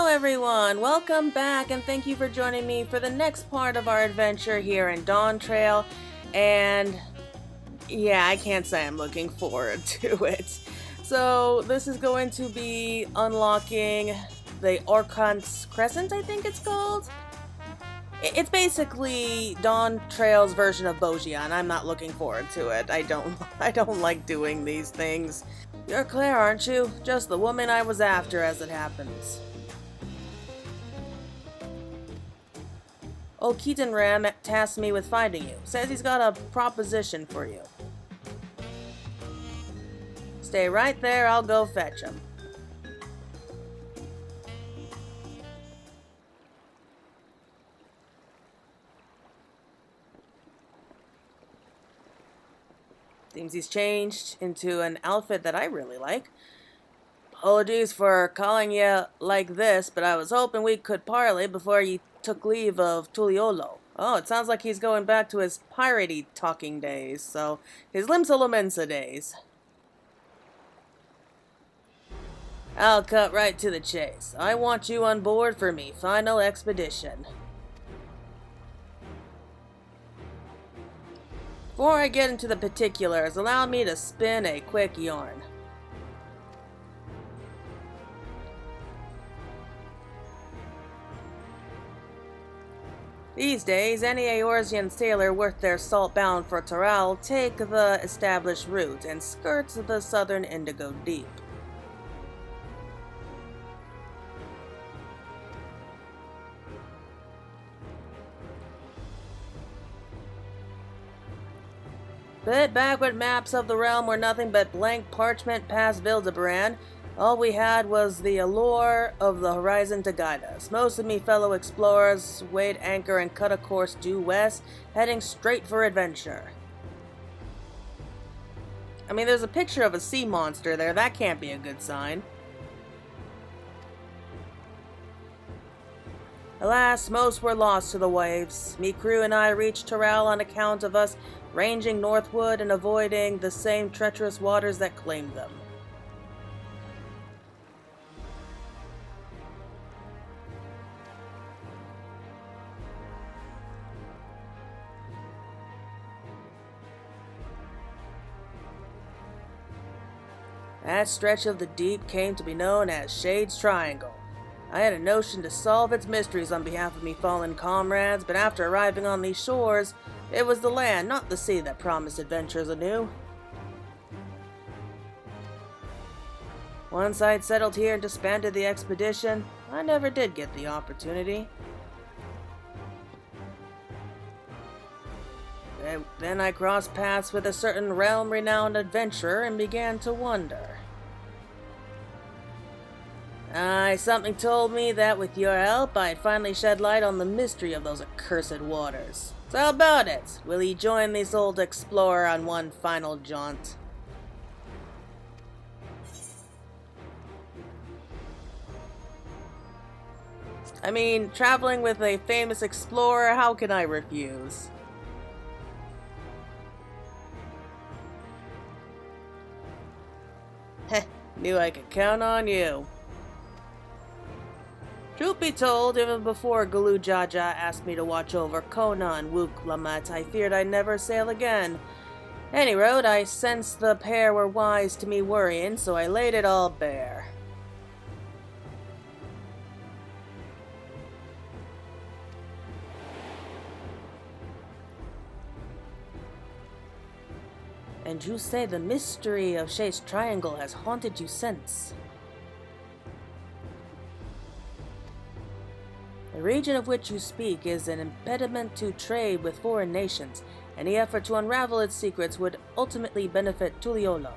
everyone, welcome back and thank you for joining me for the next part of our adventure here in Dawntrail. And yeah, I can't say I'm looking forward to it. So this is going to be unlocking the Occult Crescent, I think it's called. It's basically Dawntrail's version of Bogia, and I'm not looking forward to it. I don't like doing these things. You're Claire, aren't you? Just the woman I was after, as it happens. Old Keaton Ram tasked me with finding you. Says he's got a proposition for you. Stay right there, I'll go fetch him. Seems he's changed into an outfit that I really like. Apologies for calling you like this, but I was hoping we could parley before you took leave of Tuliolo. Oh, it sounds like he's going back to his piratey talking days, so his Limsa Mensa days. I'll cut right to the chase. I want you on board for me final expedition. Before I get into the particulars, allow me to spin a quick yarn. These days, any Eorzean sailor worth their salt bound for Tural take the established route and skirt the southern Indigo Deep. But backward maps of the realm were nothing but blank parchment past Vildebrand. All we had was the allure of the horizon to guide us. Most of me fellow explorers weighed anchor and cut a course due west, heading straight for adventure. I mean, there's a picture of a sea monster there. That can't be a good sign. Alas, most were lost to the waves. Me crew and I reached Tural on account of us ranging northward and avoiding the same treacherous waters that claimed them. That stretch of the deep came to be known as Shade's Triangle. I had a notion to solve its mysteries on behalf of me fallen comrades, but after arriving on these shores, it was the land, not the sea, that promised adventures anew. Once I'd settled here and disbanded the expedition, I never did get the opportunity. Then I crossed paths with a certain realm-renowned adventurer and began to wonder. Something told me that with your help, I'd finally shed light on the mystery of those accursed waters. So how about it? Will you join this old explorer on one final jaunt? I mean, traveling with a famous explorer, how can I refuse? Heh, knew I could count on you. Truth be told, even before Gulu Jaja asked me to watch over Kona and Wook Lamat, I feared I'd never sail again. Any road, I sensed the pair were wise to me worrying, so I laid it all bare. And you say the mystery of Shade's Triangle has haunted you since. The region of which you speak is an impediment to trade with foreign nations. Any effort to unravel its secrets would ultimately benefit Tuliolo.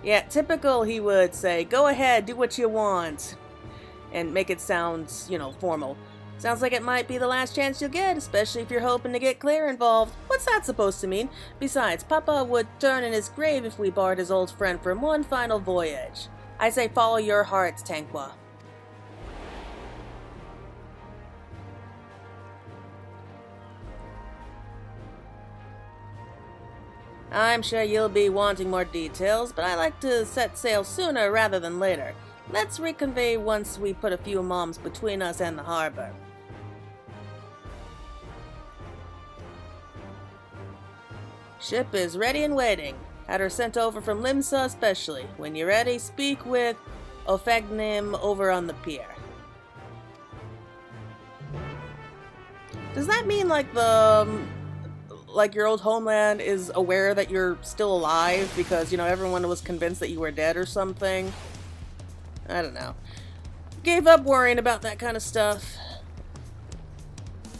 Yeah, typical, he would say, go ahead, do what you want. And make it sound, formal. Sounds like it might be the last chance you'll get, especially if you're hoping to get Claire involved. What's that supposed to mean? Besides, Papa would turn in his grave if we barred his old friend from one final voyage. I say follow your hearts, Tanqua. I'm sure you'll be wanting more details, but I like to set sail sooner rather than later. Let's reconvene once we put a few moms between us and the harbor. Ship is ready and waiting. Had her sent over from Limsa especially. When you're ready, speak with FFXIV over on the pier. Does that mean like your old homeland is aware that you're still alive because, you know, everyone was convinced that you were dead or something? I don't know. Gave up worrying about that kind of stuff.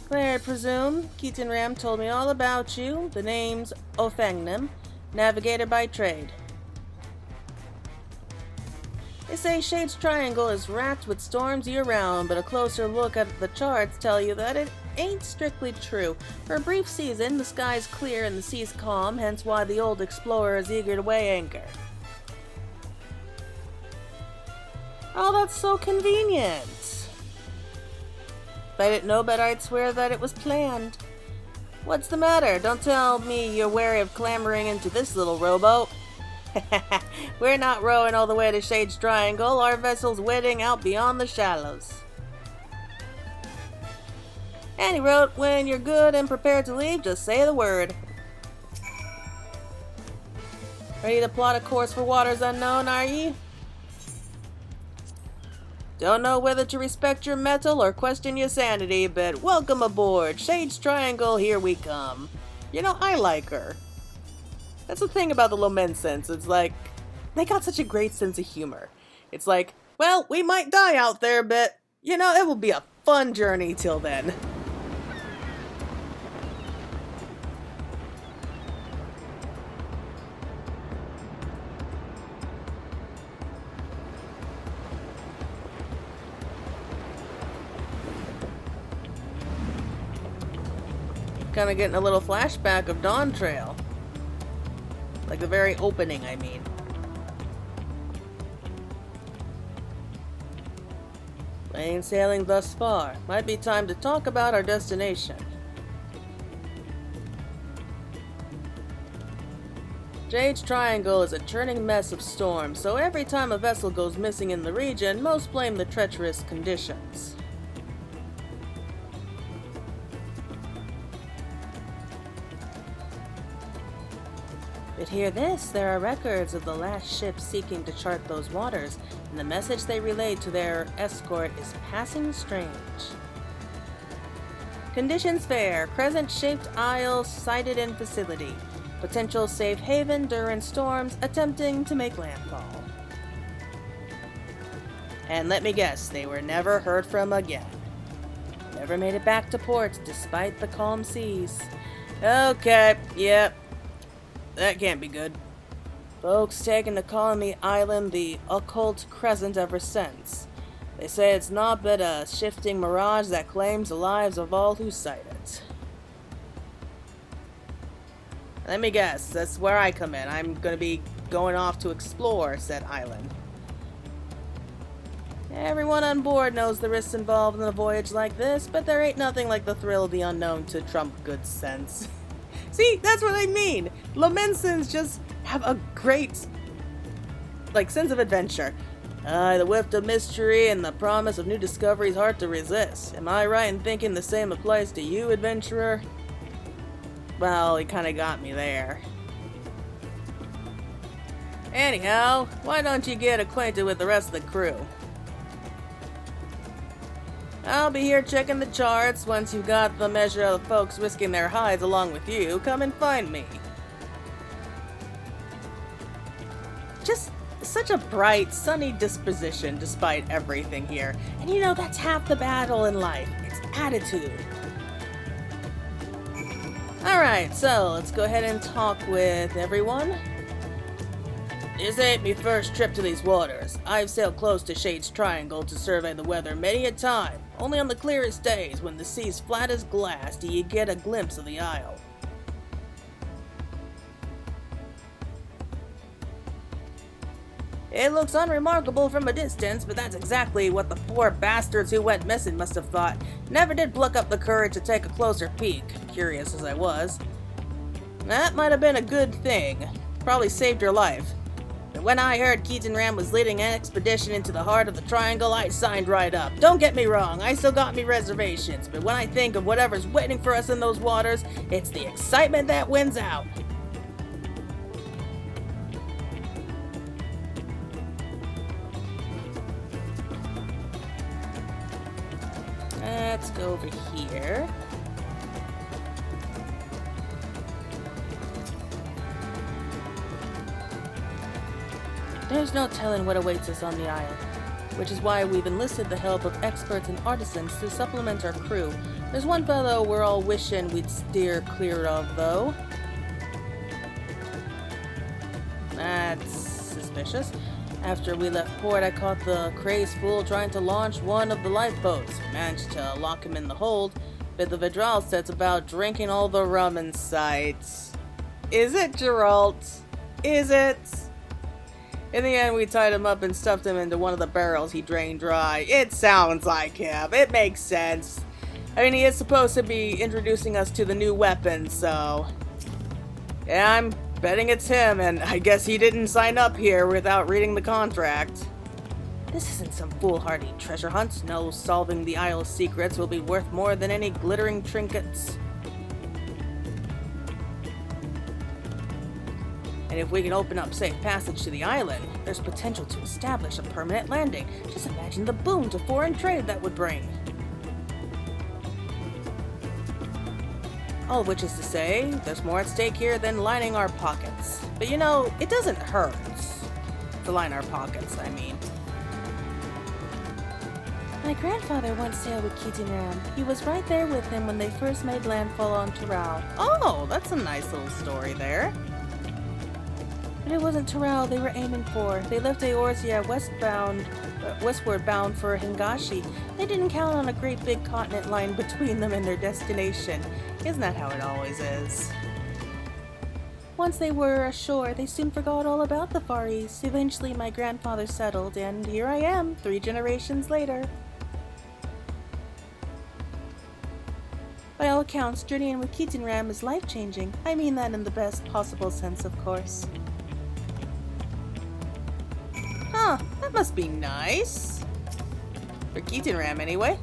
Claire, I presume. Keaton Ram told me all about you. The name's FFXIV, navigator by trade. They say Shade's Triangle is racked with storms year-round, but a closer look at the charts tell you that it ain't strictly true. For a brief season, the sky's clear and the sea's calm, hence why the old explorer is eager to weigh anchor. Oh, that's so convenient. If I didn't know better, I'd swear that it was planned. What's the matter? Don't tell me you're wary of clambering into this little rowboat. We're not rowing all the way to Shade's Triangle. Our vessel's waiting out beyond the shallows. And he wrote, when you're good and prepared to leave, just say the word. Ready to plot a course for waters unknown, are ye? Don't know whether to respect your mettle or question your sanity, but welcome aboard. Shade's Triangle, here we come. You know, I like her. That's the thing about the Lomensens. It's like, they got such a great sense of humor. It's like, well, we might die out there, but, you know, it will be a fun journey till then. Kind of getting a little flashback of Dawntrail. Like the very opening, I mean. Plain sailing thus far. Might be time to talk about our destination. Shade's Triangle is a churning mess of storms, so every time a vessel goes missing in the region, most blame the treacherous conditions. But hear this, there are records of the last ship seeking to chart those waters, and the message they relayed to their escort is passing strange. Conditions fair, crescent-shaped isle sighted in facility. Potential safe haven during storms, attempting to make landfall. And let me guess, they were never heard from again. Never made it back to port, despite the calm seas. Okay, yep. That can't be good. Folks taken to calling the island the Occult Crescent ever since. They say it's not but a shifting mirage that claims the lives of all who sight it. Let me guess, that's where I come in. I'm gonna be going off to explore said island. Everyone on board knows the risks involved in a voyage like this, but there ain't nothing like the thrill of the unknown to trump good sense. See, that's what I mean. Lomensens just have a great, sense of adventure. The whiff of mystery and the promise of new discoveries hard to resist. Am I right in thinking the same applies to you, adventurer? Well, he kind of got me there. Anyhow, why don't you get acquainted with the rest of the crew? I'll be here checking the charts. Once you've got the measure of the folks risking their hides along with you, come and find me. Just such a bright, sunny disposition despite everything here. And you know, that's half the battle in life. It's attitude. Alright, so let's go ahead and talk with everyone. This ain't me first trip to these waters. I've sailed close to Shade's Triangle to survey the weather many a time. Only on the clearest days, when the sea's flat as glass, do you get a glimpse of the isle. It looks unremarkable from a distance, but that's exactly what the poor bastards who went missing must have thought. Never did pluck up the courage to take a closer peek, curious as I was. That might have been a good thing. Probably saved your life. But when I heard Keaton Ram was leading an expedition into the heart of the triangle, I signed right up. Don't get me wrong, I still got me reservations, but when I think of whatever's waiting for us in those waters, it's the excitement that wins out. Let's go over here. There's no telling what awaits us on the isle, which is why we've enlisted the help of experts and artisans to supplement our crew. There's one fellow we're all wishing we'd steer clear of, though. That's suspicious. After we left port, I caught the crazed fool trying to launch one of the lifeboats. Managed to lock him in the hold, but the Vidral set's about drinking all the rum in sight. Is it, Geralt? Is it? In the end, we tied him up and stuffed him into one of the barrels he drained dry. It sounds like him. It makes sense. I mean, he is supposed to be introducing us to the new weapon, so... yeah, I'm betting it's him, and I guess he didn't sign up here without reading the contract. This isn't some foolhardy treasure hunt. No, solving the Isle's secrets will be worth more than any glittering trinkets. And if we can open up safe passage to the island, there's potential to establish a permanent landing. Just imagine the boom to foreign trade that would bring. All of which is to say, there's more at stake here than lining our pockets. But you know, it doesn't hurt to line our pockets, I mean. My grandfather once sailed with Keaton Ram. He was right there with him when they first made landfall on Tural. Oh, that's a nice little story there. But it wasn't Tural they were aiming for. They left Eorzea westward bound for Hingashi. They didn't count on a great big continent line between them and their destination. Isn't that how it always is? Once they were ashore, they soon forgot all about the Far East. Eventually my grandfather settled, and here I am, 3 generations later. By all accounts, journeying with Keaton Ram is life-changing. I mean that in the best possible sense, of course. Huh, that must be nice. For Keaton Ram, anyway.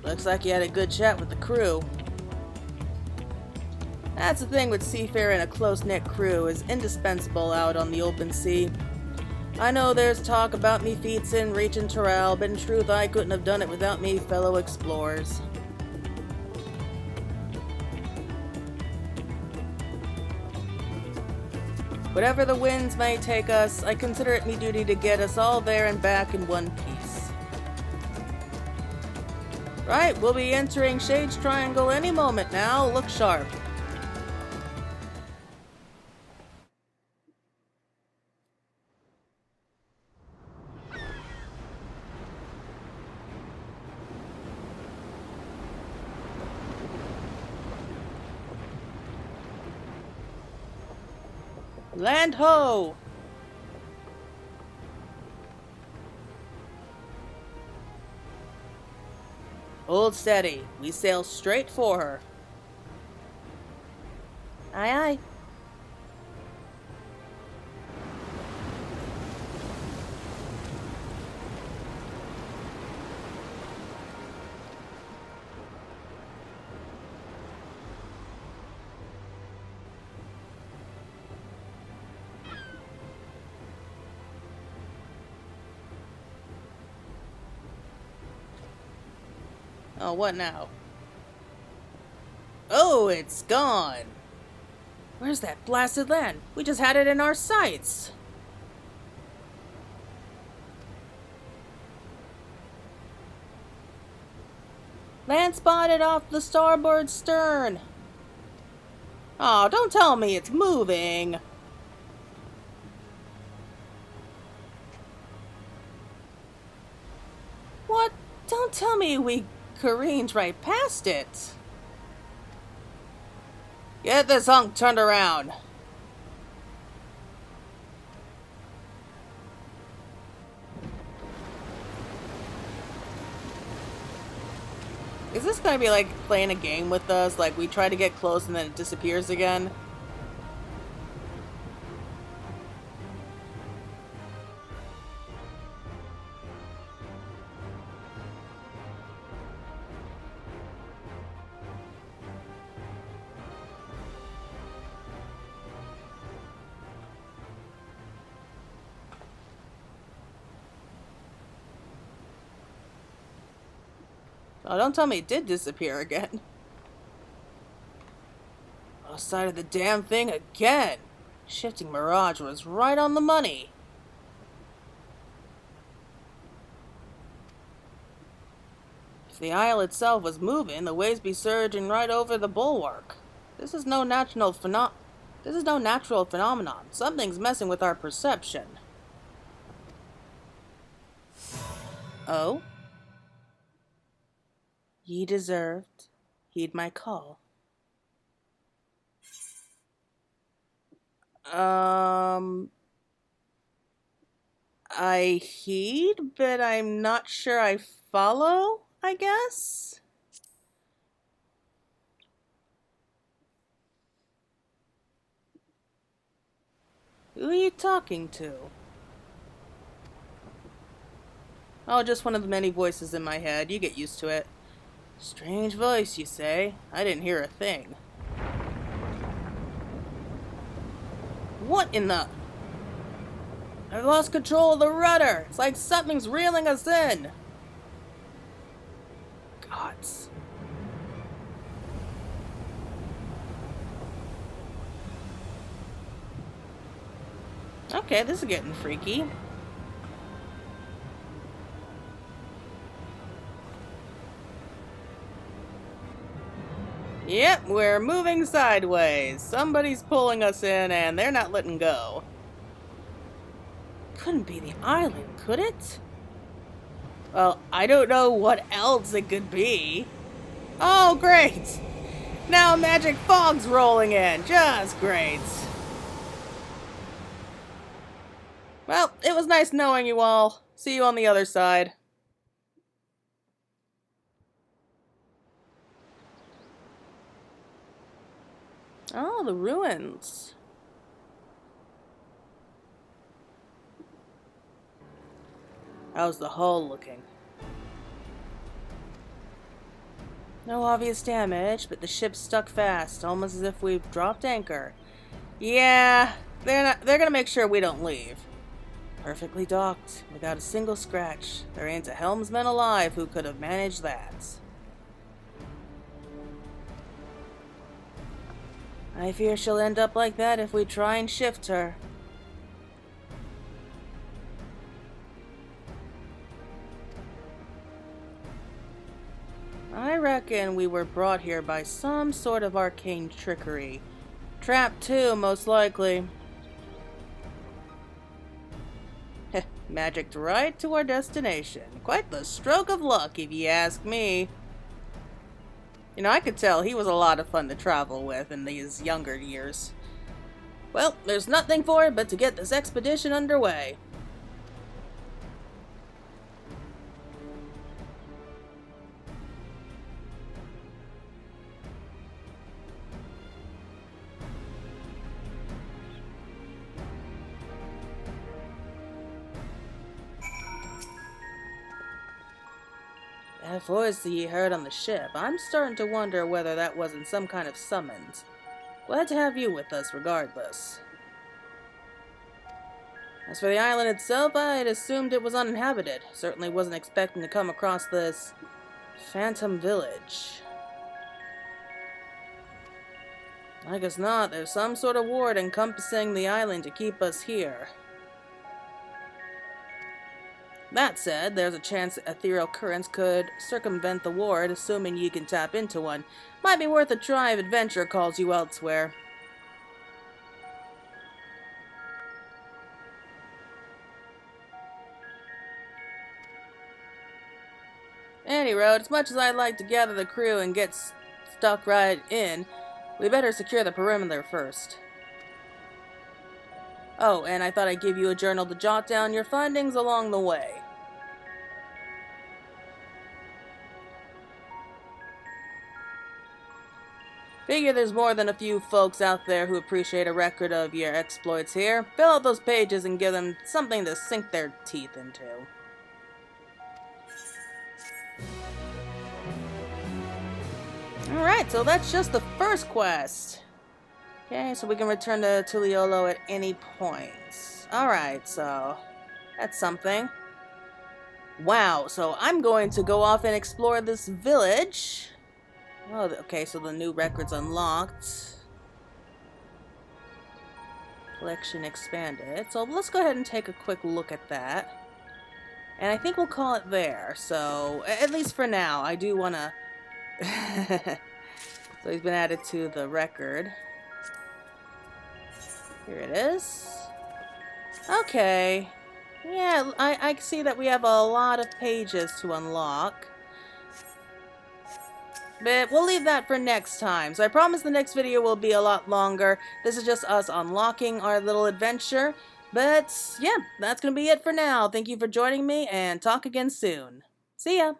Looks like you had a good chat with the crew. That's the thing with seafaring a close-knit crew, is indispensable out on the open sea. I know there's talk about me feats in reaching Tural, but in truth I couldn't have done it without me fellow explorers. Whatever the winds may take us, I consider it me duty to get us all there and back in one piece. Right, we'll be entering Shade's Triangle any moment now. Look sharp. Land ho! Hold steady. We sail straight for her. Aye, aye. Oh, what now? Oh, it's gone! Where's that blasted land? We just had it in our sights! Land spotted off the starboard stern! Oh, don't tell me it's moving! What? Don't tell me we careened right past it. Get this hunk turned around. Is this gonna be like playing a game with us? Like we try to get close and then it disappears again? Oh, don't tell me it did disappear again. Lost sight of the damn thing again. Shifting mirage was right on the money. If the isle itself was moving, the waves be surging right over the bulwark. This is no natural phenomenon. Something's messing with our perception. Oh? Ye deserved. Heed my call. I heed, but I'm not sure I follow, I guess? Who are you talking to? Oh, just one of the many voices in my head. You get used to it. Strange voice, you say? I didn't hear a thing. What in the... I've lost control of the rudder! It's like something's reeling us in! Gods. Okay, this is getting freaky. Yep, we're moving sideways. Somebody's pulling us in and they're not letting go. Couldn't be the island, could it? Well, I don't know what else it could be. Oh, great! Now magic fog's rolling in. Just great. Well, it was nice knowing you all. See you on the other side. Oh, the ruins. How's the hull looking? No obvious damage, but the ship's stuck fast, almost as if we've dropped anchor. Yeah, they're gonna make sure we don't leave. Perfectly docked, without a single scratch. There ain't a helmsman alive who could have managed that. I fear she'll end up like that if we try and shift her. I reckon we were brought here by some sort of arcane trickery. Trapped too, most likely. Magicked right to our destination. Quite the stroke of luck, if you ask me. You know, I could tell he was a lot of fun to travel with in these younger years. Well, there's nothing for it but to get this expedition underway. That voice that you heard on the ship, I'm starting to wonder whether that wasn't some kind of summons. Glad to have you with us regardless. As for the island itself, I'd assumed it was uninhabited. Certainly wasn't expecting to come across this phantom village. I guess not. There's some sort of ward encompassing the island to keep us here. That said, there's a chance ethereal currents could circumvent the ward, assuming you can tap into one. Might be worth a try if adventure calls you elsewhere. Any road, as much as I'd like to gather the crew and get stuck right in, we better secure the perimeter first. Oh, and I thought I'd give you a journal to jot down your findings along the way. Figure there's more than a few folks out there who appreciate a record of your exploits here. Fill out those pages and give them something to sink their teeth into. Alright, so that's just the first quest. Okay, so we can return to Tuliolo at any point. Alright, so that's something. Wow, so I'm going to go off and explore this village. Oh, okay, so the new record's unlocked. Collection expanded. So let's go ahead and take a quick look at that. And I think we'll call it there. So, at least for now, I do want to... So he's been added to the record. Here it is. Okay. Yeah, I see that we have a lot of pages to unlock. But we'll leave that for next time. So I promise the next video will be a lot longer. This is just us unlocking our little adventure. But yeah, that's going to be it for now. Thank you for joining me, and talk again soon. See ya!